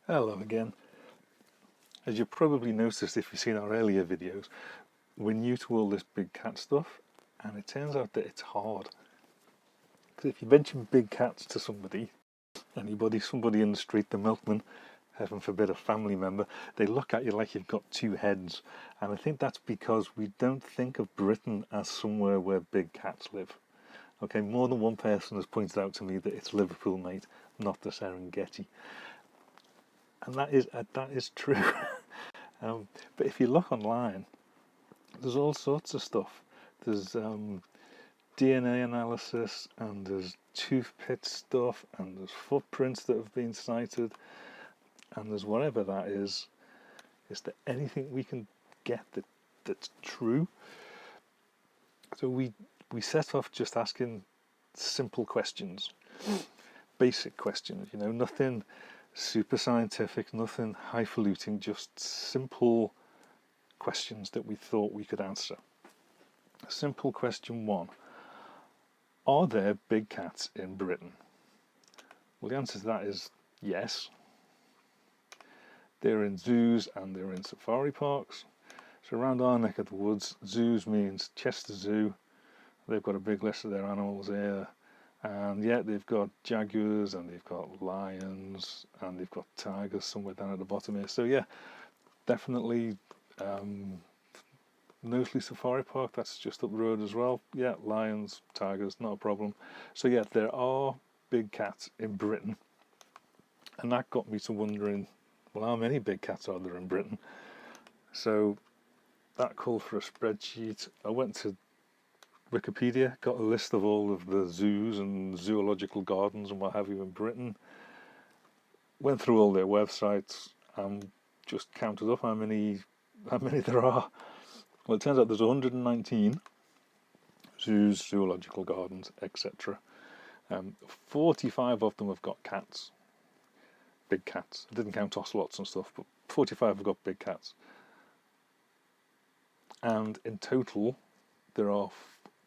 Hello again. As you probably noticed if you've seen our earlier videos, we're new to all this big cat stuff, and it turns out that it's hard. Because if you mention big cats to somebody in the street, the milkman, heaven forbid a family member, they look at you like you've got two heads. And I think that's because we don't think of Britain as somewhere where big cats live. Okay, more than one person has pointed out to me that it's Liverpool, mate, not the Serengeti. And that is true. But if you look online, there's all sorts of stuff. There's DNA analysis, and there's tooth pit stuff, and there's footprints that have been cited, and there's whatever that is. Is there anything we can get that's true? So we set off just asking simple questions, basic questions. Nothing super scientific, nothing highfalutin, just simple questions that we thought we could answer. Simple question one: are there big cats in Britain? Well, the answer to that is yes. They're in zoos and they're in safari parks. So around our neck of the woods, zoos means Chester Zoo. They've got a big list of their animals here. And yeah, they've got jaguars and they've got lions and they've got tigers somewhere down at the bottom here. So yeah, definitely Knowsley Safari Park, that's just up the road as well. Yeah, lions, tigers, not a problem. So yeah, there are big cats in Britain. And that got me to wondering, well, how many big cats are there in Britain? So that called for a spreadsheet. I went to Wikipedia, got a list of all of the zoos and zoological gardens and what have you in Britain. Went through all their websites and just counted up how many there are. Well, it turns out there's 119 zoos, zoological gardens, etc. 45 of them have got cats, big cats. I didn't count ocelots and stuff, but 45 have got big cats. And in total, there are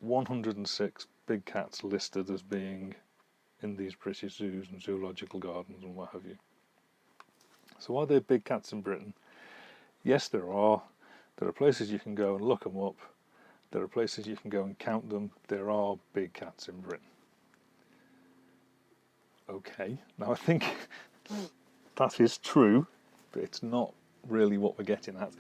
106 big cats listed as being in these British zoos and zoological gardens and what have you. So are there big cats in Britain? Yes, there are. There are places you can go and look them up. There are places you can go and count them. There are big cats in Britain. Okay, now I think that is true, but it's not really what we're getting at.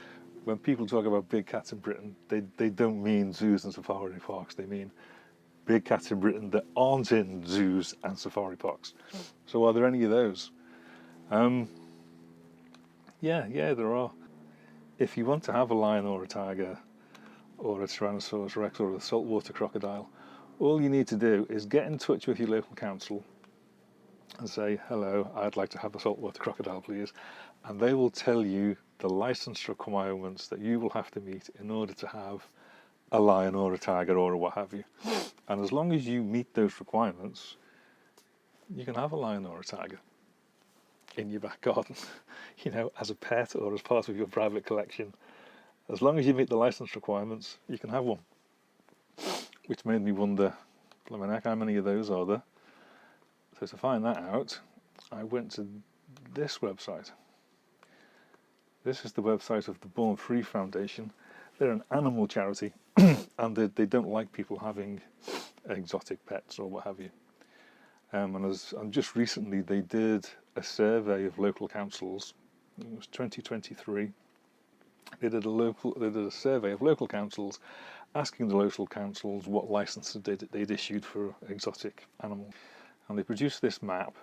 When people talk about big cats in Britain, they don't mean zoos and safari parks. They mean big cats in Britain that aren't in zoos and safari parks. So are there any of those? Yeah, there are. If you want to have a lion or a tiger or a Tyrannosaurus Rex or a saltwater crocodile, all you need to do is get in touch with your local council and say, hello, I'd like to have a saltwater crocodile, please. And they will tell you the license requirements that you will have to meet in order to have a lion or a tiger or what have you. And as long as you meet those requirements, you can have a lion or a tiger in your back garden, as a pet or as part of your private collection. As long as you meet the license requirements, you can have one. Which made me wonder, blimey heck, how many of those are there? So to find that out, I went to this website. This is the website of the Born Free Foundation. They're an animal charity, and they don't like people having exotic pets or what have you. And just recently they did a survey of local councils. It was 2023. They did a survey of local councils, asking the local councils what licenses they'd issued for exotic animals. And they produced this map.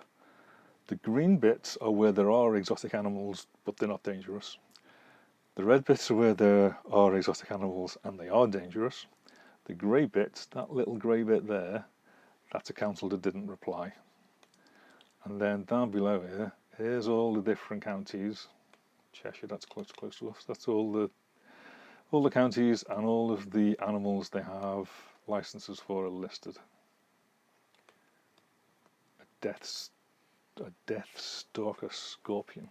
The green bits are where there are exotic animals, but they're not dangerous. The red bits are where there are exotic animals and they are dangerous. The grey bits, that little grey bit there, that's a council that didn't reply. And then down below here, here's all the different counties. Cheshire, that's close to us. That's all the counties and all of the animals they have licenses for are listed. A death stalker scorpion.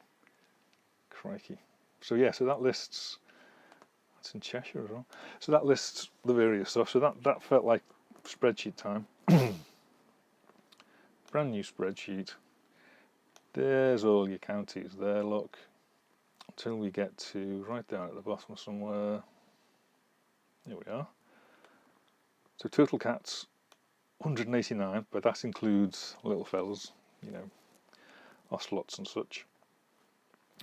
Crikey. So yeah, so that lists, that's in Cheshire as well. So that lists the various stuff. So that felt like spreadsheet time. Brand new spreadsheet. There's all your counties there, look, until we get to right down at the bottom somewhere. Here we are. So total cats, 189, but that includes little fellas, you know, ocelots and such.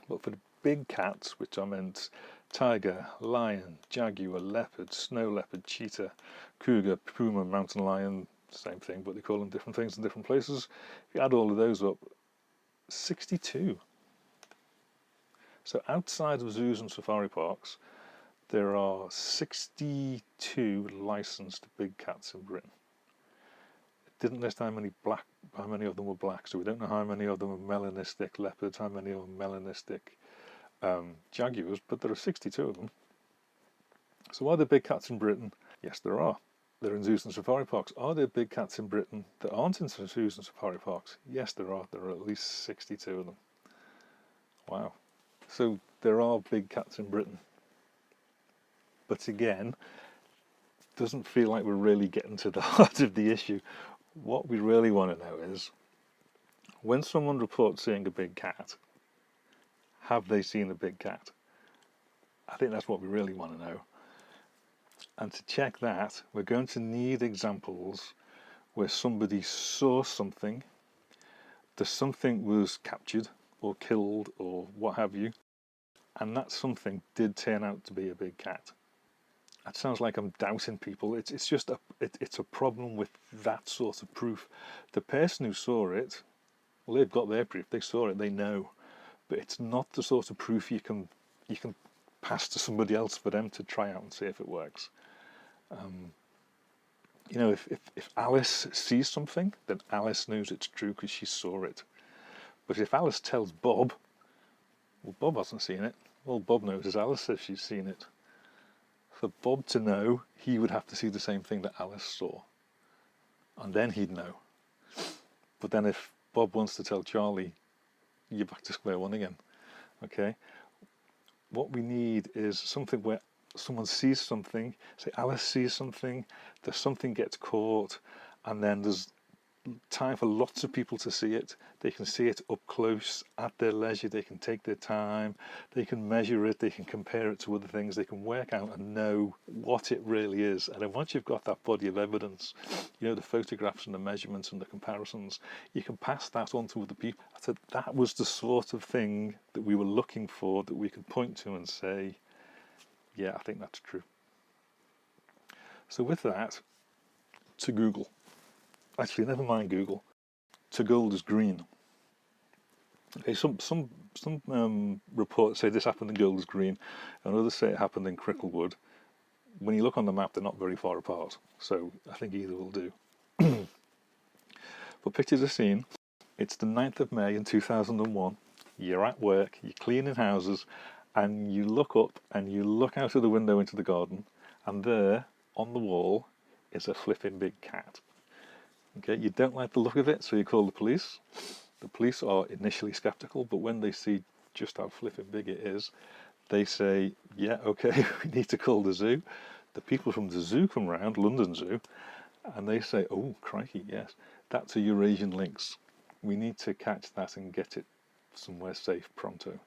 But for the big cats, which I meant tiger, lion, jaguar, leopard, snow leopard, cheetah, cougar, puma, mountain lion, same thing, but they call them different things in different places. If you add all of those up, 62. So outside of zoos and safari parks, there are 62 licensed big cats in Britain. It didn't list how many of them were black, so we don't know how many of them are melanistic leopards, how many of them are melanistic jaguars, but there are 62 of them. So are there big cats in Britain? Yes, there are. They're in zoos and safari parks. Are there big cats in Britain that aren't in zoos and safari parks? Yes, there are. There are at least 62 of them. Wow. So there are big cats in Britain. But again, doesn't feel like we're really getting to the heart of the issue. What we really want to know is, when someone reports seeing a big cat, have they seen a big cat? I think that's what we really want to know. And to check that, we're going to need examples where somebody saw something, the something was captured or killed or what have you, and that something did turn out to be a big cat. That sounds like I'm doubting people. It's just it's a problem with that sort of proof. The person who saw it, well, they've got their proof. They saw it. They know, but it's not the sort of proof you can pass to somebody else for them to try out and see if it works. You know, if Alice sees something, then Alice knows it's true because she saw it. But if Alice tells Bob, well, Bob hasn't seen it. All Bob knows is Alice says she's seen it. For Bob to know, he would have to see the same thing that Alice saw. And then he'd know. But then if Bob wants to tell Charlie, you're back to square one again. Okay? What we need is something where someone sees something, say Alice sees something, there's something gets caught, and then there's time for lots of people to see it. They can see it up close at their leisure, they can take their time, they can measure it, they can compare it to other things, they can work out and know what it really is. And then once you've got that body of evidence, you know, the photographs and the measurements and the comparisons, you can pass that on to other people. So that was the sort of thing that we were looking for, that we could point to and say, yeah, I think that's true. So with that, to Google. Actually, never mind Google. To Golders Green. Okay, some reports say this happened in Golders Green, and others say it happened in Cricklewood. When you look on the map, they're not very far apart, so I think either will do. But picture the scene. It's the 9th of May in 2001. You're at work, you're cleaning houses, and you look up and you look out of the window into the garden, and there, on the wall, is a flipping big cat. Okay, you don't like the look of it, so you call the police. The police are initially skeptical, but when they see just how flipping big it is, they say, yeah, okay, we need to call the zoo. The people from the zoo come round, London Zoo, and they say, oh, crikey, yes, that's a Eurasian lynx. We need to catch that and get it somewhere safe pronto.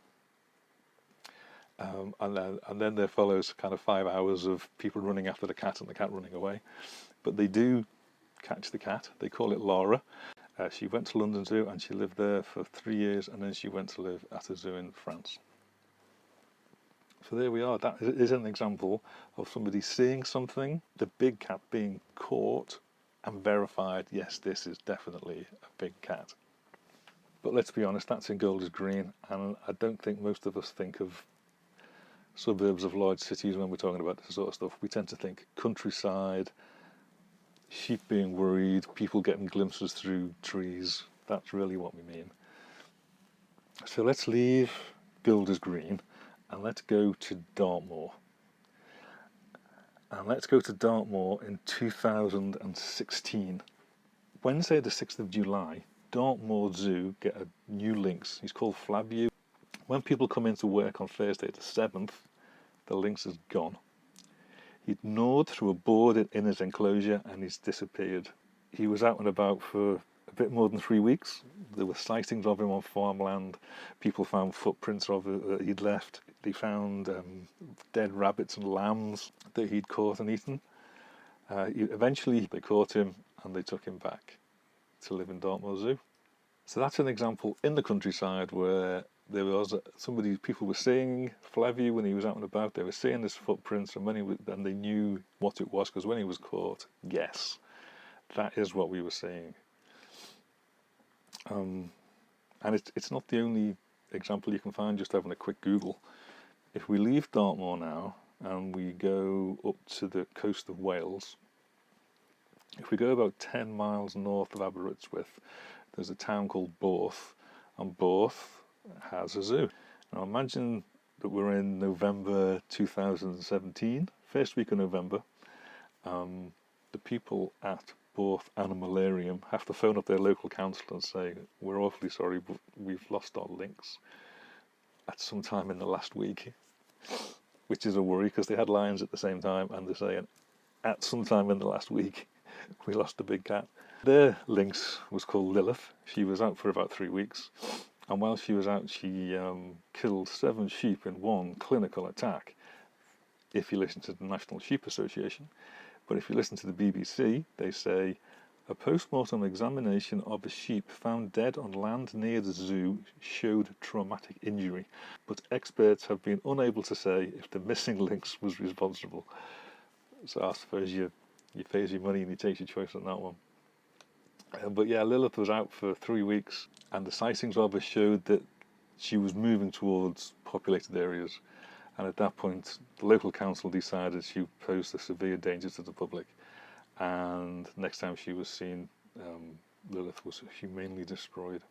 And then there follows kind of 5 hours of people running after the cat and the cat running away. But they do catch the cat. They call it Laura. She went to London Zoo and she lived there for 3 years, and then she went to live at a zoo in France. So there we are. That is an example of somebody seeing something, the big cat being caught and verified, yes, this is definitely a big cat. But let's be honest, that's in Golders Green, and I don't think most of us think of suburbs of large cities when we're talking about this sort of stuff. We tend to think countryside, sheep being worried, people getting glimpses through trees. That's really what we mean. So let's leave Golders Green and let's go to Dartmoor. And let's go to Dartmoor in 2016. Wednesday the 6th of July, Dartmoor Zoo get a new lynx. He's called Flavio. When people come into work on Thursday the 7th, the lynx is gone. He'd gnawed through a board in his enclosure and he's disappeared. He was out and about for a bit more than 3 weeks. There were sightings of him on farmland. People found footprints of it that he'd left. They found dead rabbits and lambs that he'd caught and eaten. Eventually, they caught him and they took him back to live in Dartmoor Zoo. So that's an example in the countryside where there was people were seeing Flavio when he was out and about. They were seeing his footprints, and and they knew what it was, because when he was caught, yes, that is what we were seeing. And it's not the only example you can find just having a quick Google. If we leave Dartmoor now and we go up to the coast of Wales, if we go about 10 miles north of Aberystwyth, there's a town called Borth, and Borth has a zoo. Now imagine that we're in November 2017, first week of November. The people at Borth Animalarium have to phone up their local council and say, we're awfully sorry, but we've lost our lynx at some time in the last week, which is a worry because they had lions at the same time, and they're saying, at some time in the last week, we lost a big cat. Their lynx was called Lilith. She was out for about 3 weeks, and while she was out, she killed 7 sheep in one clinical attack, if you listen to the National Sheep Association. But if you listen to the BBC, they say, a post-mortem examination of a sheep found dead on land near the zoo showed traumatic injury, but experts have been unable to say if the missing lynx was responsible. So I suppose you pay your money and you take your choice on that one. But yeah, Lilith was out for 3 weeks, and the sightings of her showed that she was moving towards populated areas. And at that point, the local council decided she posed a severe danger to the public. And next time she was seen, Lilith was humanely destroyed.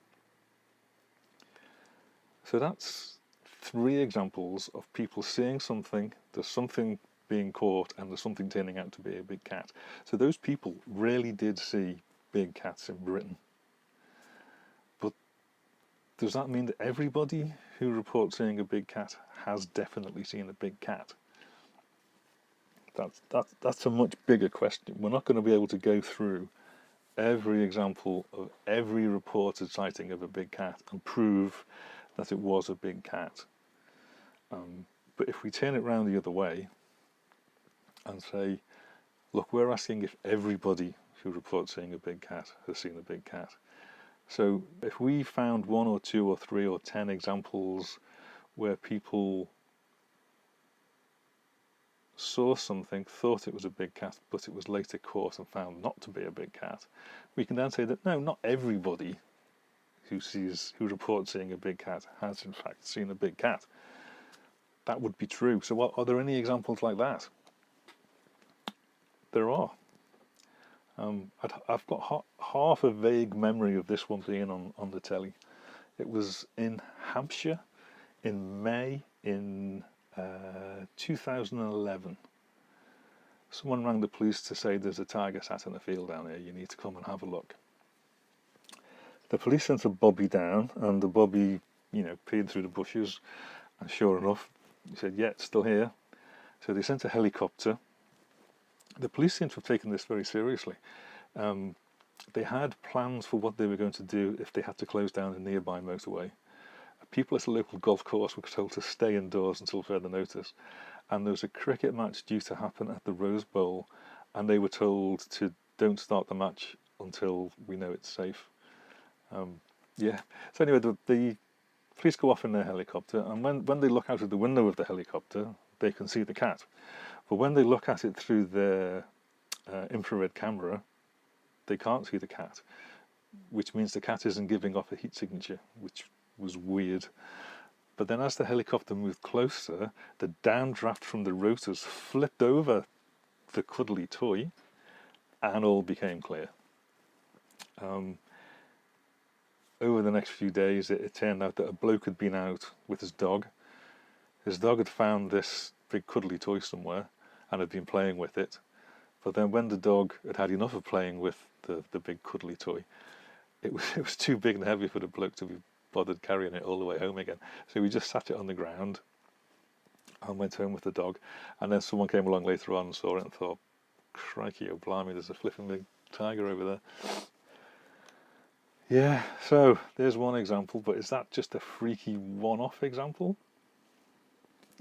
So that's 3 examples of people seeing something, there's something being caught, and there's something turning out to be a big cat. So those people really did see big cats in Britain. But does that mean that everybody who reports seeing a big cat has definitely seen a big cat? That's a much bigger question. We're not going to be able to go through every example of every reported sighting of a big cat and prove that it was a big cat. But if we turn it round the other way and say, look, we're asking if everybody who reports seeing a big cat has seen a big cat. So if we found 1 or 2 or 3 or 10 examples where people saw something, thought it was a big cat, but it was later caught and found not to be a big cat, we can then say that no, not everybody who reports seeing a big cat has in fact seen a big cat. That would be true. So are there any examples like that? There are. I've got half a vague memory of this one being on the telly. It was in Hampshire in May in 2011. Someone rang the police to say there's a tiger sat in a field down here, you need to come and have a look. The police sent a bobby down, and the bobby, peered through the bushes, and sure enough, he said, yeah, it's still here. So they sent a helicopter. The police seem to have taken this very seriously. They had plans for what they were going to do if they had to close down a nearby motorway. People at a local golf course were told to stay indoors until further notice. And there was a cricket match due to happen at the Rose Bowl, and they were told to don't start the match until we know it's safe. So anyway, the police go off in their helicopter, and when they look out of the window of the helicopter, they can see the cat. But when they look at it through their infrared camera, they can't see the cat, which means the cat isn't giving off a heat signature, which was weird. But then as the helicopter moved closer, the downdraft from the rotors flipped over the cuddly toy, and all became clear. Over the next few days, it turned out that a bloke had been out with his dog. His dog had found this big cuddly toy somewhere and had been playing with it. But then when the dog had had enough of playing with the big cuddly toy, it was too big and heavy for the bloke to be bothered carrying it all the way home again. So we just sat it on the ground and went home with the dog. And then someone came along later on and saw it and thought, crikey, oh blimey, there's a flipping big tiger over there. Yeah, so there's one example, but is that just a freaky one-off example?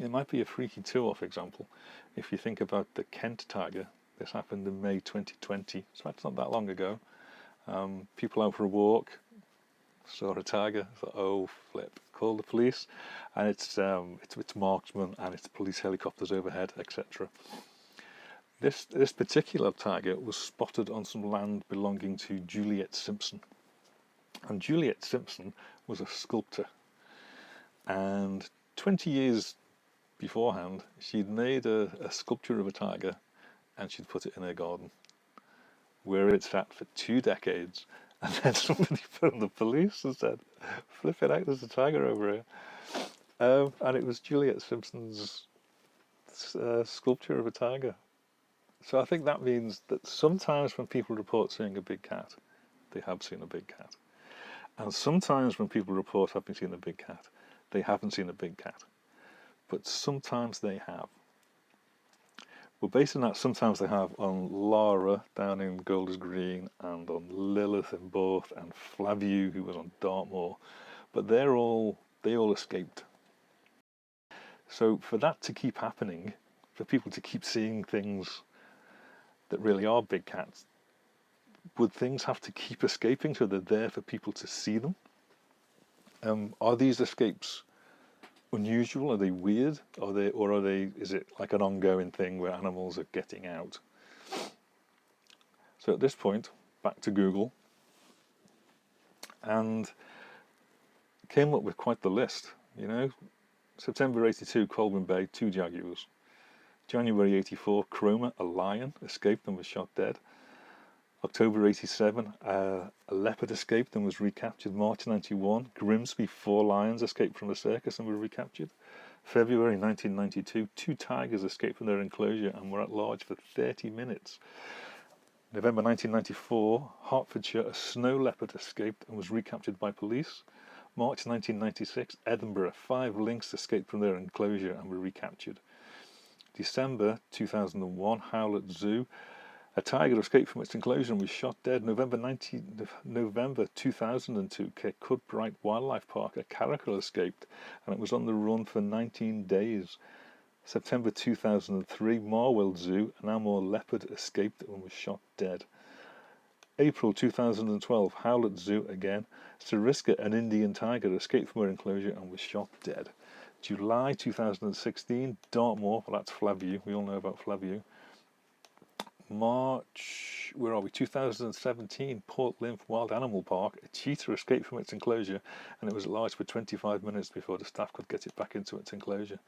It might be a freaky two-off example. If you think about the Kent tiger, this happened in May 2020, so that's not that long ago. People out for a walk, saw a tiger, thought, oh flip, call the police, and it's marksmen and it's police helicopters overhead, etc. This particular tiger was spotted on some land belonging to Juliet Simpson, and Juliet Simpson was a sculptor, and 20 years beforehand she'd made a sculpture of a tiger and she'd put it in her garden, where it sat for 2 decades. And then somebody phoned the police and said, flip it out, there's a tiger over here. And it was Juliet Simpson's sculpture of a tiger. So I think that means that sometimes when people report seeing a big cat, they have seen a big cat. And sometimes when people report having seen a big cat, they haven't seen a big cat. But sometimes they have. Well, based on that, sometimes they have on Lara down in Golders Green and on Lilith in Borth and Flaview, who was on Dartmoor, but they all escaped. So for that to keep happening, for people to keep seeing things that really are big cats, would things have to keep escaping so they're there for people to see them? Are these escapes unusual? Are they weird? Is it like an ongoing thing where animals are getting out? So at this point, back to Google, and came up with quite the list. September 82, Colwyn Bay, 2 jaguars. January 84, Cromer, a lion, escaped and was shot dead. October 87, a leopard escaped and was recaptured. March 91, Grimsby, 4 lions escaped from a circus and were recaptured. February 1992, 2 tigers escaped from their enclosure and were at large for 30 minutes. November 1994, Hertfordshire, a snow leopard escaped and was recaptured by police. March 1996, Edinburgh, 5 lynx escaped from their enclosure and were recaptured. December 2001, Howlett Zoo, a tiger escaped from its enclosure and was shot dead. November 2002, Kirkcudbright Wildlife Park, a caracal escaped and it was on the run for 19 days. September 2003, Marwell Zoo, an Amur leopard escaped and was shot dead. April 2012, Howlett Zoo again, Sariska, an Indian tiger, escaped from her enclosure and was shot dead. July 2016, Dartmoor, well that's Flaview, we all know about Flaview. March, 2017, Port Lymph Wild Animal Park, a cheetah escaped from its enclosure and it was at large for 25 minutes before the staff could get it back into its enclosure.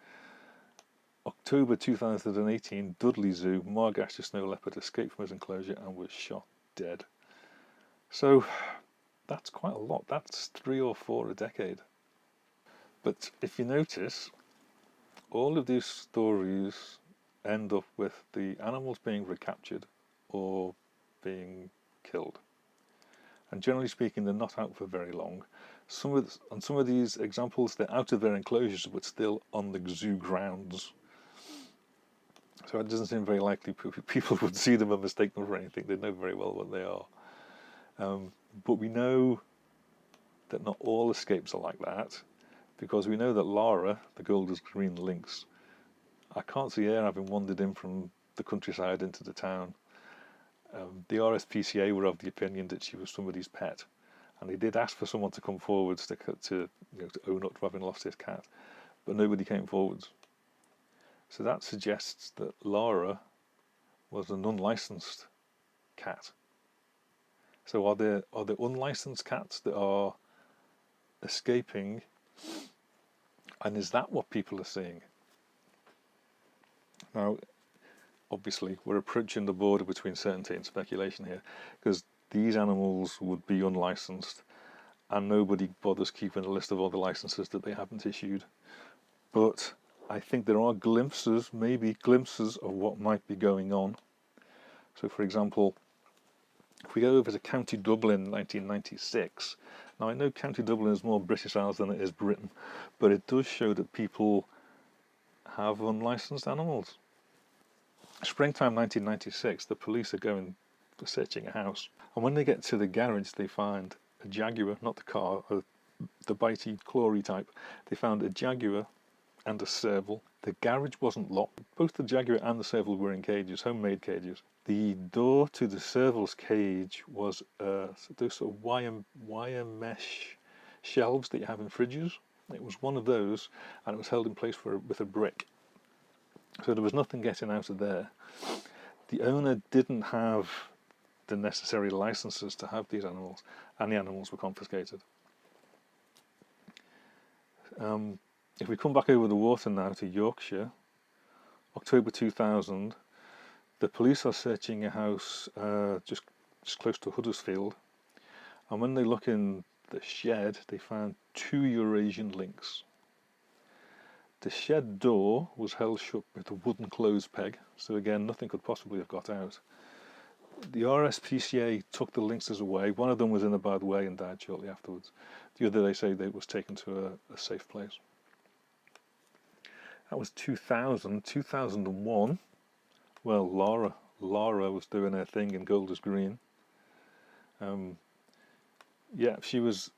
October 2018, Dudley Zoo, Margash the snow leopard escaped from his enclosure and was shot dead. So that's quite a lot. That's 3 or 4 a decade. But if you notice, all of these stories end up with the animals being recaptured or being killed. And generally speaking, they're not out for very long. On some of these examples, they're out of their enclosures but still on the zoo grounds. So it doesn't seem very likely people would see them and mistake them for anything. They know very well what they are. But we know that not all escapes are like that, because we know that Lara, the Golders Green lynx, I can't see her having wandered in from the countryside into the town. The RSPCA were of the opinion that she was somebody's pet, and they did ask for someone to come forwards to own up to having lost his cat, but nobody came forwards. So that suggests that Lara was an unlicensed cat. So are there unlicensed cats that are escaping, and is that what people are seeing? Now, obviously, we're approaching the border between certainty and speculation here, because these animals would be unlicensed, and nobody bothers keeping a list of all the licenses that they haven't issued. But I think there are maybe glimpses of what might be going on. So, for example, if we go over to County Dublin 1996, now I know County Dublin is more British Isles than it is Britain, but it does show that people have unlicensed animals. Springtime 1996, the police are searching a house, and when they get to the garage, they find a jaguar, not the car, the bitey, clawy type. They found a jaguar and a serval. The garage wasn't locked. Both the jaguar and the serval were in cages, homemade cages. The door to the serval's cage was those sort of wire mesh shelves that you have in fridges. It was one of those, and it was held in place with a brick. So there was nothing getting out of there. The owner didn't have the necessary licenses to have these animals, and the animals were confiscated. If we come back over the water now to Yorkshire, October 2000, the police are searching a house just close to Huddersfield, and when they look in the shed, they found 2 Eurasian lynx. The shed door was held shut with a wooden clothes peg, so again, nothing could possibly have got out. The RSPCA took the lynxes away. One of them was in a bad way and died shortly afterwards. The other, they say, was taken to a safe place. That was 2000. 2001, well, Laura was doing her thing in Golders Green. Yeah, she was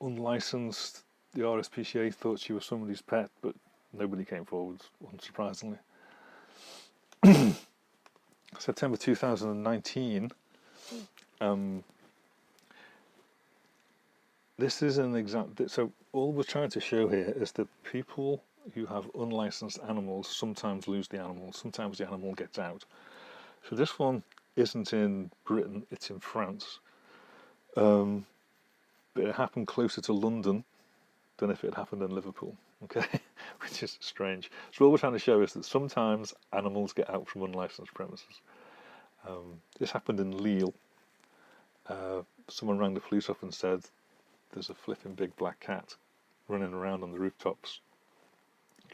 unlicensed. The RSPCA thought she was somebody's pet, but nobody came forward, unsurprisingly. September 2019, this is an example. So all we're trying to show here is that people who have unlicensed animals sometimes lose the animal, sometimes the animal gets out. So this one isn't in Britain, it's in France. But it happened closer to London than if it happened in Liverpool, okay? Which is strange. So all we're trying to show is that sometimes animals get out from unlicensed premises. This happened in Lille. Someone rang the police up and said, there's a flipping big black cat running around on the rooftops.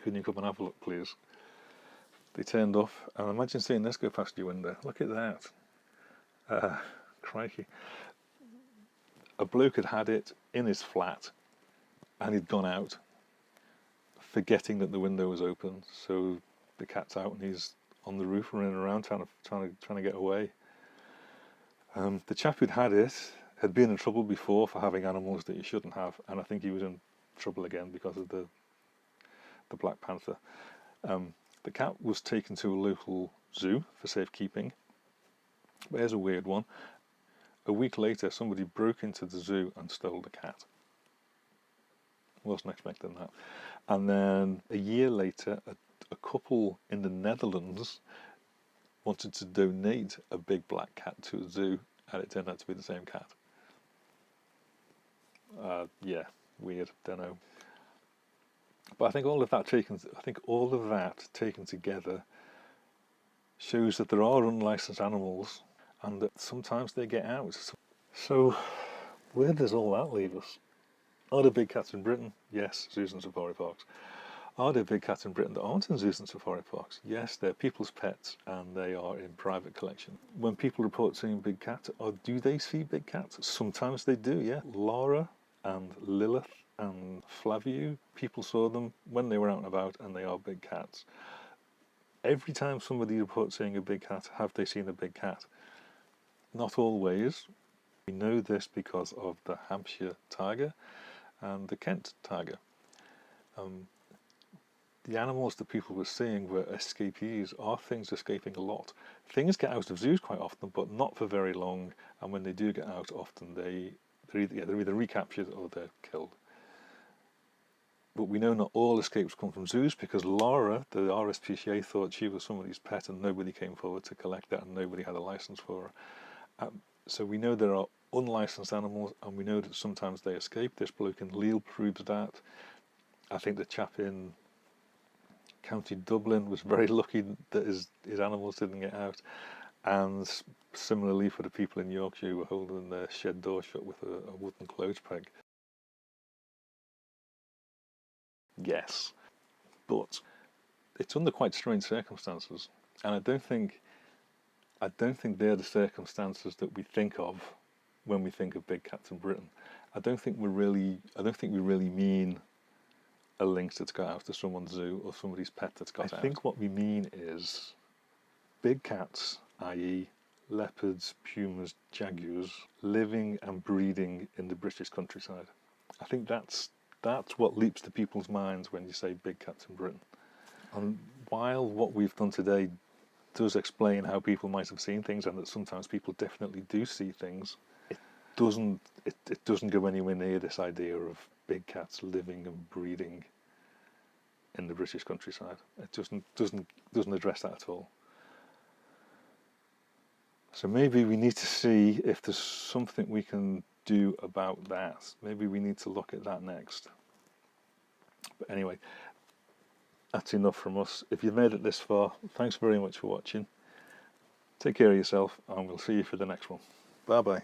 Couldn't you come and have a look, please? They turned off, and imagine seeing this go past your window. Look at that. Crikey. A bloke had it in his flat, and he'd gone out, forgetting that the window was open. So the cat's out, and he's on the roof running around trying to get away. The chap who'd had it had been in trouble before for having animals that you shouldn't have, and I think he was in trouble again because of the Black Panther. The cat was taken to a local zoo for safekeeping. But here's a weird one. A week later, somebody broke into the zoo and stole the cat. Wasn't expecting that. And then a year later, a couple in the Netherlands wanted to donate a big black cat to a zoo, and it turned out to be the same cat. Yeah, weird. Don't know. But I think all of that taken together shows that there are unlicensed animals, and that sometimes they get out. So, where does all that leave us? Are there big cats in Britain? Yes, zoos and safari parks. Are there big cats in Britain that aren't in zoos and safari parks? Yes, they're people's pets, and they are in private collection. When people report seeing big cats, or do they see big cats? Sometimes they do, yeah. Laura and Lilith and Flavio, people saw them when they were out and about, and they are big cats. Every time somebody reports seeing a big cat, have they seen a big cat? Not always. We know this because of the Hampshire tiger and the Kent tiger. The animals that people were seeing were escapees. Are things escaping a lot? Things get out of zoos quite often, but not for very long, and when they do get out, often they're either recaptured or they're killed. But we know not all escapes come from zoos, because Laura, the RSPCA, thought she was somebody's pet and nobody came forward to collect that, and nobody had a license for her. So we know there are unlicensed animals, and we know that sometimes they escape. This bloke in Lille proves that. I think the chap in County Dublin was very lucky that his animals didn't get out. And similarly for the people in Yorkshire who were holding their shed door shut with a wooden clothes peg. Yes, but it's under quite strange circumstances, and I don't think they're the circumstances that we think of when we think of big cats in Britain. I don't think we really mean a lynx that's got out to someone's zoo or somebody's pet that's got out. I think what we mean is big cats, i.e. leopards, pumas, jaguars living and breeding in the British countryside. I think that's what leaps to people's minds when you say big cats in Britain. And while what we've done today does explain how people might have seen things, and that sometimes people definitely do see things, it doesn't go anywhere near this idea of big cats living and breeding in the British countryside. It doesn't address that at all. So maybe we need to see if there's something we can do about that. Maybe we need to look at that next. But anyway, that's enough from us. If you've made it this far, thanks very much for watching. Take care of yourself, and we'll see you for the next one. Bye bye.